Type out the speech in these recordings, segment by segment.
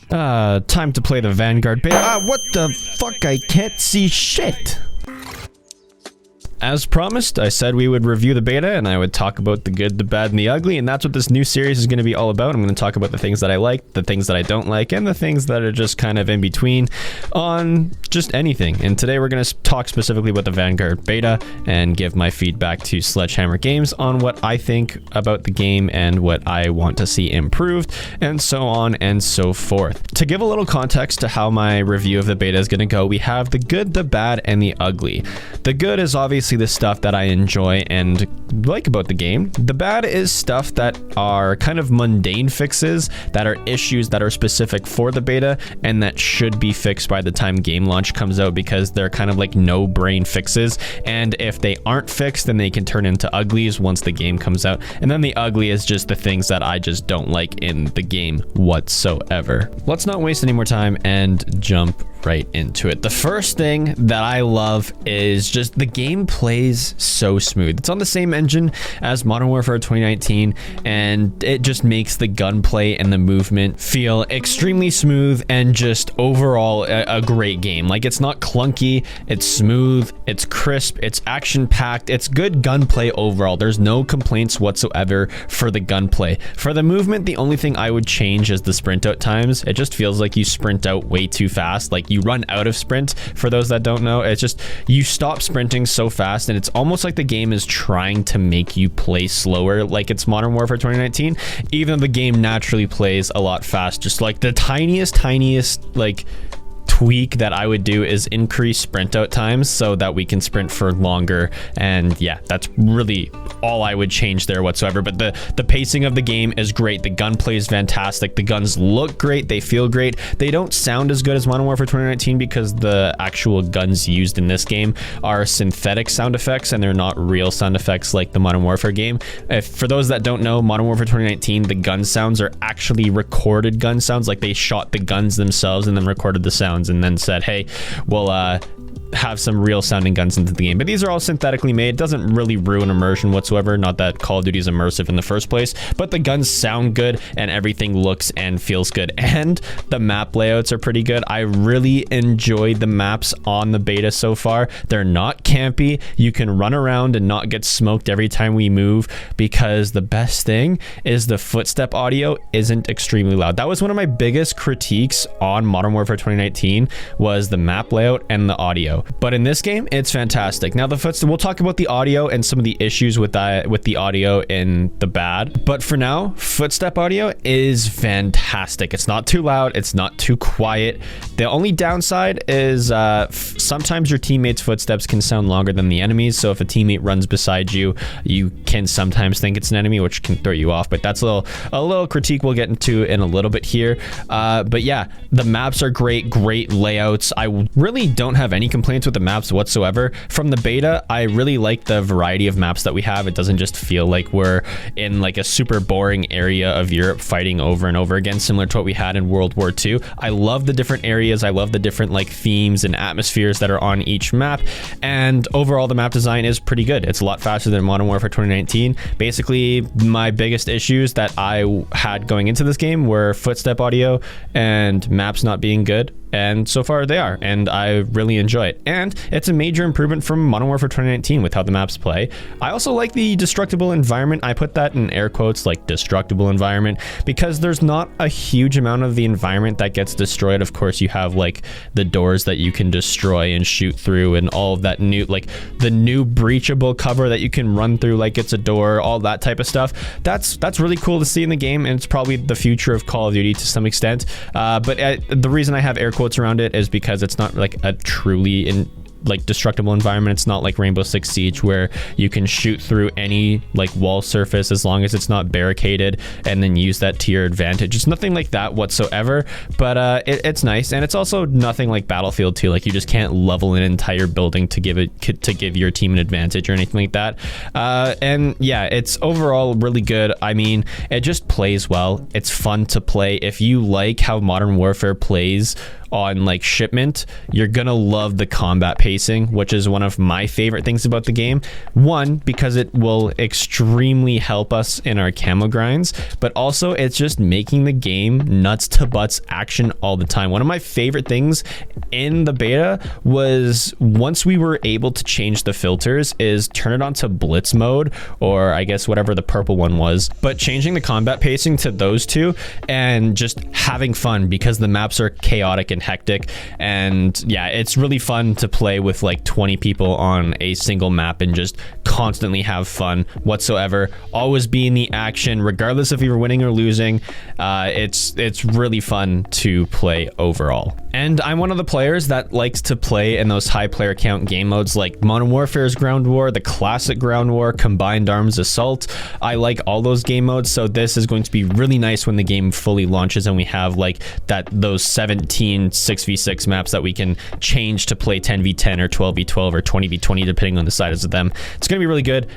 Time to play the Vanguard beta. What the fuck? I can't see shit. As promised, I said we would review the beta and I would talk about the good, the bad, and the ugly, and that's what this new series is going to be all about. I'm going to talk about the things that I like, the things that I don't like, and the things that are just kind of in between on just anything. And today we're going to talk specifically about the Vanguard beta and give my feedback to Sledgehammer Games on what I think about the game and what I want to see improved, and so on and so forth. To give a little context to how my review of the beta is going to go, we have the good, the bad, and the ugly. The good is obviously the stuff that I enjoy and like about the game. The bad is stuff that are kind of mundane fixes, that are issues that are specific for the beta and that should be fixed by the time game launch comes out, because they're kind of like no-brain fixes, and if they aren't fixed then they can turn into uglies once the game comes out. And then the ugly is just the things that I just don't like in the game whatsoever. Let's not waste any more time and jump right into it. The first thing that I love is just the game plays so smooth. It's on the same engine as Modern Warfare 2019, and it just makes the gunplay and the movement feel extremely smooth and just overall a great game. Like, it's not clunky, it's smooth, it's crisp, it's action-packed, it's good gunplay overall. There's no complaints whatsoever for the gunplay. For the movement, the only thing I would change is the sprint out times. It just feels like you sprint out way too fast. Like, you run out of sprint. For those that don't know, it's just you stop sprinting so fast, and it's almost like the game is trying to make you play slower, like it's Modern Warfare 2019, even though the game naturally plays a lot fast. Just like the tiniest like tweak that I would do is increase sprint out times so that we can sprint for longer. And yeah, that's really all I would change there whatsoever. But the pacing of the game is great. The gunplay is fantastic. The guns look great. They feel great. They don't sound as good as Modern Warfare 2019 because the actual guns used in this game are synthetic sound effects and they're not real sound effects like the Modern Warfare game. For those that don't know, Modern Warfare 2019, the gun sounds are actually recorded gun sounds. Like, they shot the guns themselves and then recorded the sounds and then said, hey, we'll have some real sounding guns into the game. But these are all synthetically made. It doesn't really ruin immersion whatsoever. Not that Call of Duty is immersive in the first place, but the guns sound good and everything looks and feels good. And the map layouts are pretty good. I really enjoyed the maps on the beta so far. They're not campy. You can run around and not get smoked every time we move, because the best thing is the footstep audio isn't extremely loud. That was one of my biggest critiques on Modern Warfare 2019, was the map layout and the audio. But in this game, it's fantastic. Now, the footstep, we'll talk about the audio and some of the issues with the audio in the bad. But for now, footstep audio is fantastic. It's not too loud. It's not too quiet. The only downside is sometimes your teammates' footsteps can sound longer than the enemies. So if a teammate runs beside you, you can sometimes think it's an enemy, which can throw you off. But that's a little critique we'll get into in a little bit here. But yeah, the maps are great layouts. I really don't have any complaints with the maps whatsoever. From the beta, I really like the variety of maps that we have. It doesn't just feel like we're in like a super boring area of Europe fighting over and over again, similar to what we had in World War II. I love the different areas. I love the different like themes and atmospheres that are on each map. And overall, the map design is pretty good. It's a lot faster than Modern Warfare 2019. Basically, my biggest issues that I had going into this game were footstep audio and maps not being good. And so far they are, and I really enjoy it. And it's a major improvement from Modern Warfare 2019 with how the maps play. I also like the destructible environment. I put that in air quotes, like destructible environment, because there's not a huge amount of the environment that gets destroyed. Of course, you have like the doors that you can destroy and shoot through, and all of that new, like the new breachable cover that you can run through like it's a door, all that type of stuff. That's really cool to see in the game, and it's probably the future of Call of Duty to some extent. But the reason I have air quotes around it is because it's not like a truly destructible environment. It's not like Rainbow Six Siege where you can shoot through any like wall surface as long as it's not barricaded and then use that to your advantage. It's nothing like that whatsoever, but it's nice. And it's also nothing like Battlefield 2. Like, you just can't level an entire building to give your team an advantage or anything like that. And yeah, it's overall really good. I mean, it just plays well. It's fun to play. If you like how Modern Warfare plays on like shipment, you're gonna love the combat pacing, which is one of my favorite things about the game. One, because it will extremely help us in our camo grinds, but also it's just making the game nuts to butts action all the time. One of my favorite things in the beta was once we were able to change the filters is turn it on to blitz mode, or I guess whatever the purple one was, but changing the combat pacing to those two and just having fun because the maps are chaotic and hectic. And yeah, it's really fun to play with like 20 people on a single map and just constantly have fun whatsoever, always be in the action regardless if you're winning or losing. It's really fun to play overall. And I'm one of the players that likes to play in those high player count game modes like Modern Warfare's Ground War, the classic Ground War, Combined Arms Assault. I like all those game modes, so this is going to be really nice when the game fully launches and we have like those 17 6v6 maps that we can change to play 10v10 or 12v12 or 20v20 depending on the size of them. It's going to be really good.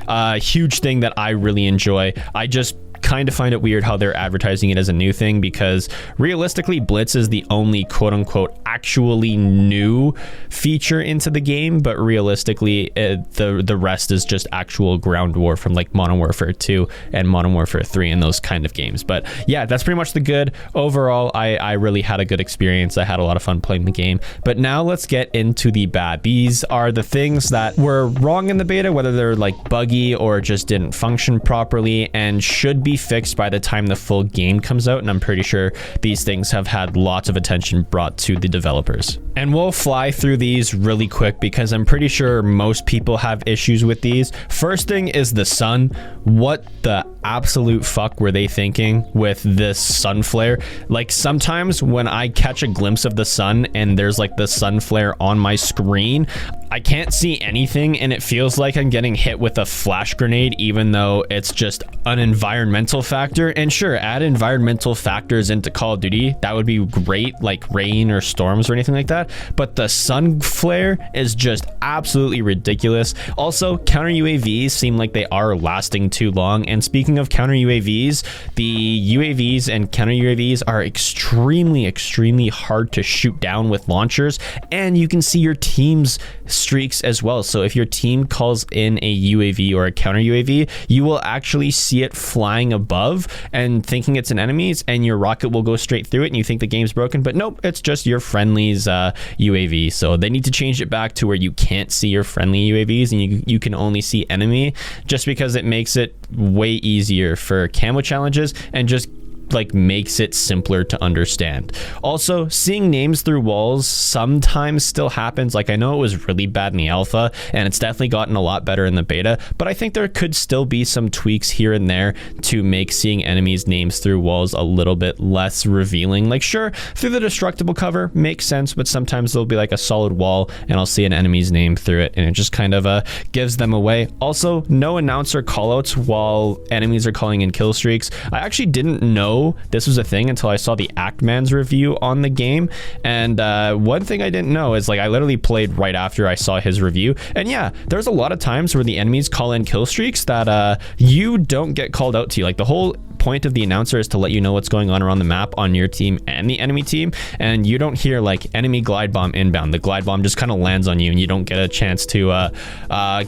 Huge thing that I really enjoy. I just kind of find it weird how they're advertising it as a new thing, because realistically Blitz is the only quote-unquote actually new feature into the game, but realistically the rest is just actual ground war from like Modern Warfare 2 and Modern Warfare 3 and those kind of games. But yeah, that's pretty much the good. Overall, I really had a good experience. I had a lot of fun playing the game. But now let's get into the bad. These are the things that were wrong in the beta, whether they're like buggy or just didn't function properly and should be fixed by the time the full game comes out. And I'm pretty sure these things have had lots of attention brought to the developers. And we'll fly through these really quick because I'm pretty sure most people have issues with these. First thing is the sun. What the absolute fuck were they thinking with this sun flare? Like sometimes when I catch a glimpse of the sun and there's like the sun flare on my screen, I can't see anything and it feels like I'm getting hit with a flash grenade, even though it's just an environmental factor. And sure, add environmental factors into Call of Duty, that would be great, like rain or storms or anything like that. But the sun flare is just absolutely ridiculous. Also, counter UAVs seem like they are lasting too long. And speaking of counter UAVs, the UAVs and counter UAVs are extremely hard to shoot down with launchers, and you can see your team's streaks as well. So if your team calls in a UAV or a counter UAV, you will actually see it flying above and thinking it's an enemy's, and your rocket will go straight through it and you think the game's broken, but nope, it's just your friendly's UAV. So they need to change it back to where you can't see your friendly UAVs and you can only see enemy, just because it makes it way easier for camo challenges and just like makes it simpler to understand. Also, seeing names through walls sometimes still happens. Like I know it was really bad in the alpha and it's definitely gotten a lot better in the beta, but I think there could still be some tweaks here and there to make seeing enemies' names through walls a little bit less revealing. Like sure, through the destructible cover makes sense, but sometimes there'll be like a solid wall and I'll see an enemy's name through it and it just kind of gives them away. Also, no announcer callouts while enemies are calling in kill streaks. I actually didn't know this was a thing until I saw the Actman's review on the game. And one thing I didn't know is like I literally played right after I saw his review, and yeah, there's a lot of times where the enemies call in kill streaks that you don't get called out to you. Like the whole point of the announcer is to let you know what's going on around the map on your team and the enemy team, and you don't hear like enemy glide bomb inbound. The glide bomb just kind of lands on you and you don't get a chance to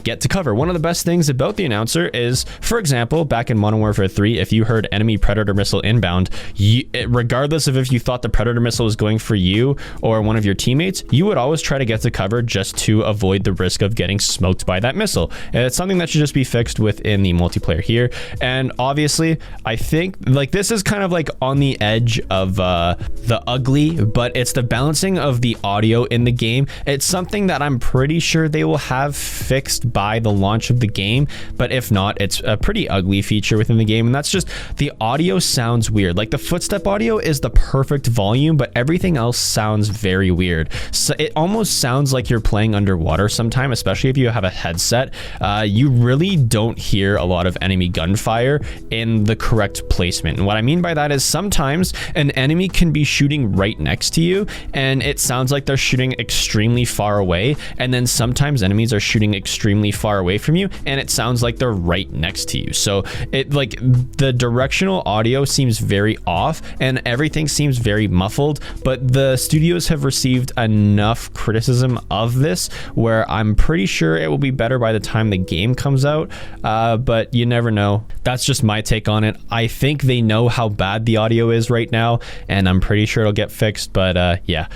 get to cover. One of the best things about the announcer is, for example, back in Modern Warfare 3, if you heard enemy predator missile inbound, regardless of if you thought the predator missile was going for you or one of your teammates, you would always try to get to cover just to avoid the risk of getting smoked by that missile. And it's something that should just be fixed within the multiplayer here. And obviously I think like this is kind of like on the edge of the ugly, but it's the balancing of the audio in the game. It's something that I'm pretty sure they will have fixed by the launch of the game, but if not, it's a pretty ugly feature within the game, and that's just the audio sounds weird. Like the Footstep audio is the perfect volume, but everything else sounds very weird. So it almost sounds like you're playing underwater sometime, especially if you have a headset. You really don't hear a lot of enemy gunfire in the correct correct placement. And what I mean by that is sometimes an enemy can be shooting right next to you and it sounds like they're shooting extremely far away, and then sometimes enemies are shooting extremely far away from you and it sounds like they're right next to you. So it like the directional audio seems very off and everything seems very muffled, but the studios have received enough criticism of this where I'm pretty sure it will be better by the time the game comes out, but you never know. That's just my take on it. I think they know how bad the audio is right now and I'm pretty sure it'll get fixed, but yeah.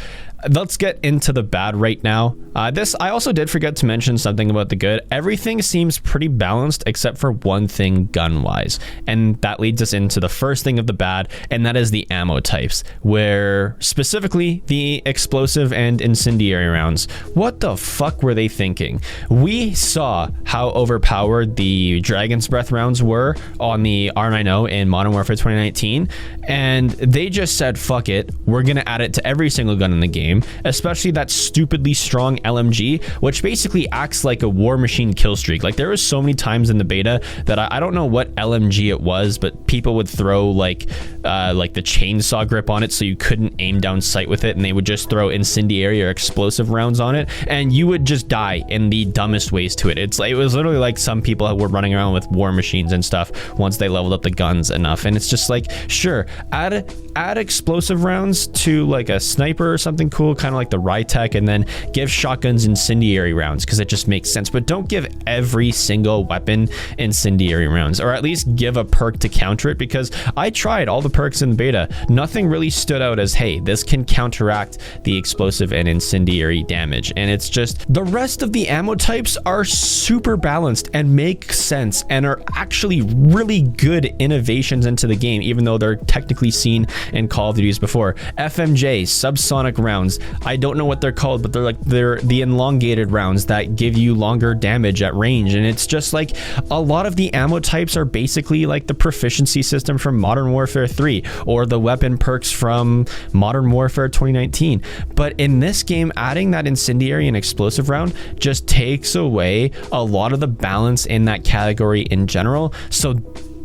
Let's get into the bad right now. I also did forget to mention something about the good. Everything seems pretty balanced except for one thing gun-wise. And that leads us into the first thing of the bad, and that is the ammo types, where specifically the explosive and incendiary rounds. What the fuck were they thinking? We saw how overpowered the Dragon's Breath rounds were on the R90 in Modern Warfare 2019, and they just said, fuck it, we're gonna add it to every single gun in the game. Especially that stupidly strong LMG, which basically acts like a war machine kill streak. Like there was so many times in the beta that I don't know what LMG it was, but people would throw like the chainsaw grip on it so you couldn't aim down sight with it, and they would just throw incendiary or explosive rounds on it and you would just die in the dumbest ways to it. It was literally like some people were running around with war machines and stuff once they leveled up the guns enough, and it's just like, sure, add explosive rounds to like a sniper or something cool, kind of like the Rytech, and then give shotguns incendiary rounds because it just makes sense, but don't give every single weapon incendiary rounds, or at least give a perk to counter it, because I tried all the perks in the beta. Nothing really stood out as, hey, this can counteract the explosive and incendiary damage, and it's just the rest of the ammo types are super balanced and make sense and are actually really good innovations into the game, even though they're technically seen in Call of Duty's before. FMJ, subsonic rounds, I don't know what they're called, but they're the elongated rounds that give you longer damage at range, and it's just like a lot of the ammo types are basically like the proficiency system from Modern Warfare 3 or the weapon perks from Modern Warfare 2019. But in this game, adding that incendiary and explosive round just takes away a lot of the balance in that category in general. So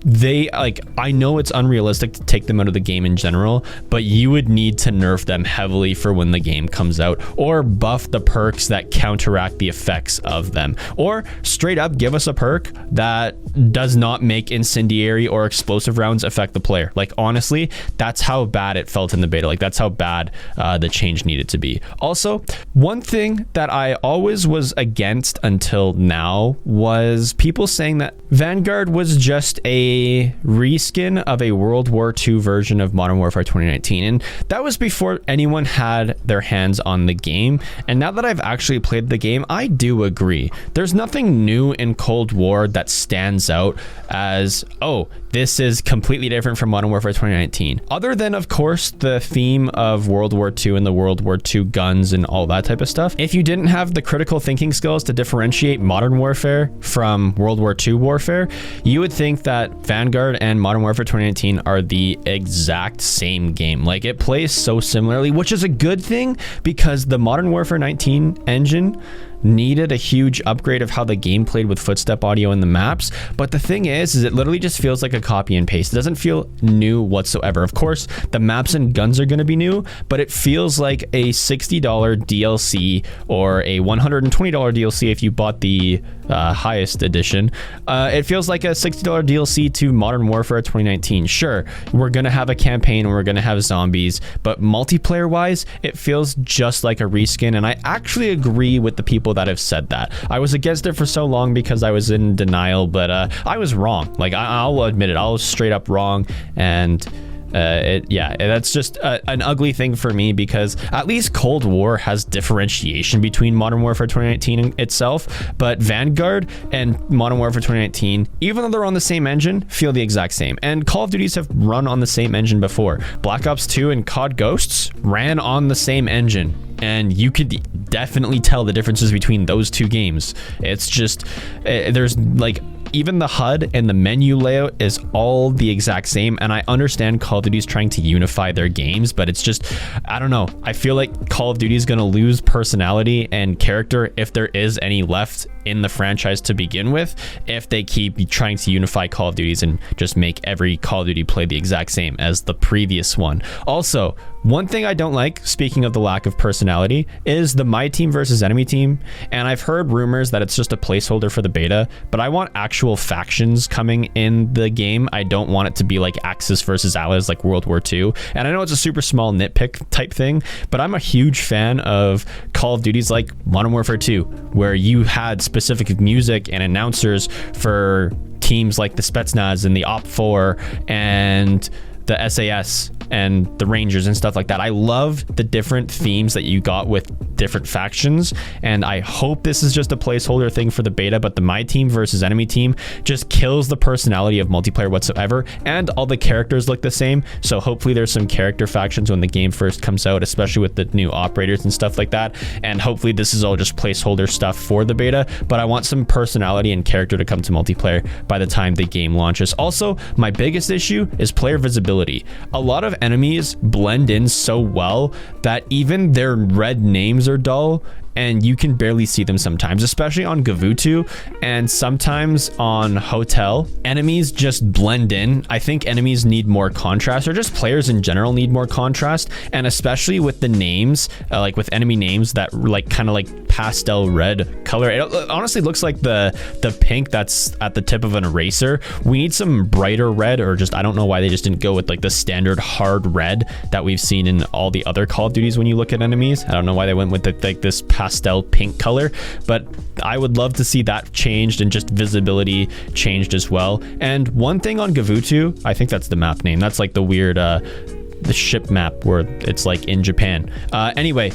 they, like, I know it's unrealistic to take them out of the game in general, but you would need to nerf them heavily for when the game comes out, or buff the perks that counteract the effects of them, or straight up give us a perk that does not make incendiary or explosive rounds affect the player. Like, honestly, that's how bad it felt in the beta. Like, that's how bad the change needed to be. Also, one thing that I always was against until now was people saying that Vanguard was just a reskin of a World War II version of Modern Warfare 2019, and that was before anyone had their hands on the game. And now that I've actually played the game, I do agree. There's nothing new in Cold War that stands out as, oh, this is completely different from Modern Warfare 2019. Other than, of course, the theme of World War II and the World War II guns and all that type of stuff. If you didn't have the critical thinking skills to differentiate Modern Warfare from World War II warfare, you would think that Vanguard and Modern Warfare 2019 are the exact same game. Like, it plays so similarly, which is a good thing, because the Modern Warfare 19 engine needed a huge upgrade of how the game played with footstep audio in the maps. But the thing is it literally just feels like a copy and paste. It doesn't feel new whatsoever. Of course, the maps and guns are going to be new, but it feels like a $60 DLC or a $120 DLC if you bought the highest edition. It feels like a $60 DLC to Modern Warfare 2019. Sure, we're going to have a campaign and we're going to have zombies, but multiplayer wise, it feels just like a reskin. And I actually agree with the people that have said that. I was against it for so long because I was in denial, but I was wrong. Like, I'll admit it, I was straight up wrong. And that's just an ugly thing for me, because at least Cold War has differentiation between Modern Warfare 2019 itself, but Vanguard and Modern Warfare 2019, even though they're on the same engine, feel the exact same. And Call of Duties have run on the same engine before. Black Ops 2 and COD Ghosts ran on the same engine, and you could definitely tell the differences between those two games. It's just there's like even the HUD and the menu layout is all the exact same. And I understand Call of Duty is trying to unify their games, but it's just, I don't know. I feel like Call of Duty is going to lose personality and character, if there is any left in the franchise to begin with, if they keep trying to unify Call of Duties and just make every Call of Duty play the exact same as the previous one. Also, one thing I don't like, speaking of the lack of personality, is the my team versus enemy team. And I've heard rumors that it's just a placeholder for the beta, but I want actual factions coming in the game. I don't want it to be like Axis versus Allies like World War II. And I know it's a super small nitpick type thing, but I'm a huge fan of Call of Duties like Modern Warfare 2, where you had specific music and announcers for teams like the Spetsnaz and the OP4 and the SAS and the Rangers and stuff like that. I love the different themes that you got with different factions, and I hope this is just a placeholder thing for the beta, but the my team versus enemy team just kills the personality of multiplayer whatsoever, and all the characters look the same. So hopefully there's some character factions when the game first comes out, especially with the new operators and stuff like that, and hopefully this is all just placeholder stuff for the beta, but I want some personality and character to come to multiplayer by the time the game launches. Also, my biggest issue is player visibility. A lot of enemies blend in so well that even their red names are dull and you can barely see them sometimes, especially on Gavutu and sometimes on Hotel. Enemies just blend in. I think enemies need more contrast, or just players in general need more contrast, and especially with the names, like with enemy names that like kind of like pastel red color. It honestly looks like the pink that's at the tip of an eraser. We need some brighter red, or just, I don't know why they just didn't go with like the standard hard red that we've seen in all the other Call of Duties when you look at enemies. I don't know why they went with like this pastel pink color, but I would love to see that changed and just visibility changed as well. And one thing on Gavutu, I think that's the map name. That's like the weird, the ship map where it's like in Japan. Anyway,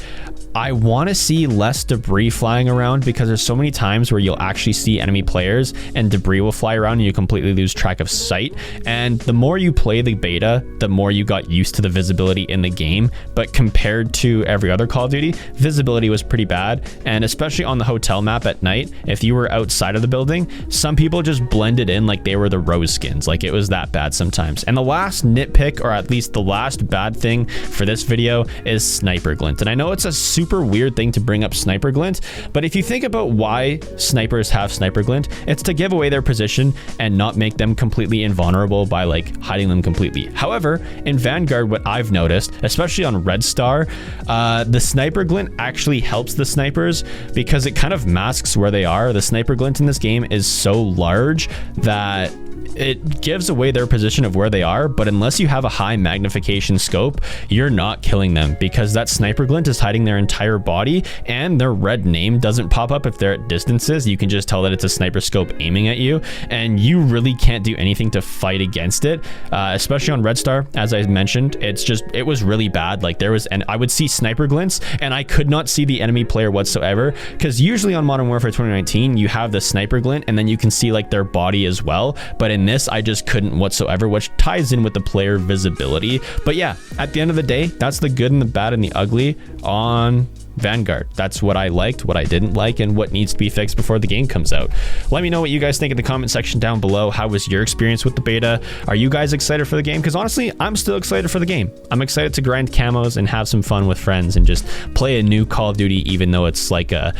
I want to see less debris flying around, because there's so many times where you'll actually see enemy players and debris will fly around and you completely lose track of sight. And the more you play the beta, the more you got used to the visibility in the game. But compared to every other Call of Duty, visibility was pretty bad. And especially on the hotel map at night, if you were outside of the building, some people just blended in like they were the rose skins. Like it was that bad sometimes. And the last nitpick, or at least the last bad thing for this video, is sniper glint. And I know it's a super weird thing to bring up sniper glint, but if you think about why snipers have sniper glint, it's to give away their position and not make them completely invulnerable by like hiding them completely. However, in Vanguard, what I've noticed, especially on Red Star, the sniper glint actually helps the snipers because it kind of masks where they are. The sniper glint in this game is so large that it gives away their position of where they are, but unless you have a high magnification scope, you're not killing them, because that sniper glint is hiding their entire body, and their red name doesn't pop up if they're at distances. You can just tell that it's a sniper scope aiming at you, and you really can't do anything to fight against it, especially on Red Star. As I mentioned, it was really bad. Like and I would see sniper glints and I could not see the enemy player whatsoever, because usually on Modern Warfare 2019 you have the sniper glint and then you can see like their body as well, but in this I just couldn't whatsoever, which ties in with the player visibility. But yeah, at the end of the day, that's the good and the bad and the ugly on Vanguard. That's what I liked, what I didn't like, and what needs to be fixed before the game comes out. Let me know what you guys think in the comment section down below. How was your experience with the beta? Are you guys excited for the game? Because honestly, I'm still excited for the game. I'm excited to grind camos and have some fun with friends and just play a new Call of Duty, even though it's like a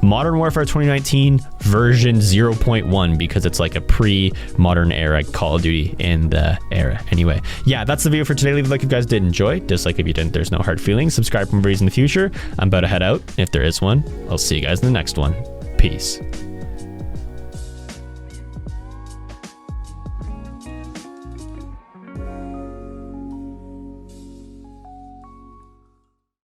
Modern Warfare 2019 version 0.1, because it's like a pre-modern era Call of Duty in the era. Anyway, yeah, that's the video for today. Leave a like if you guys did enjoy. Dislike if you didn't. There's no hard feelings. Subscribe for more videos in the future. I'm about to head out. If there is one, I'll see you guys in the next one. Peace.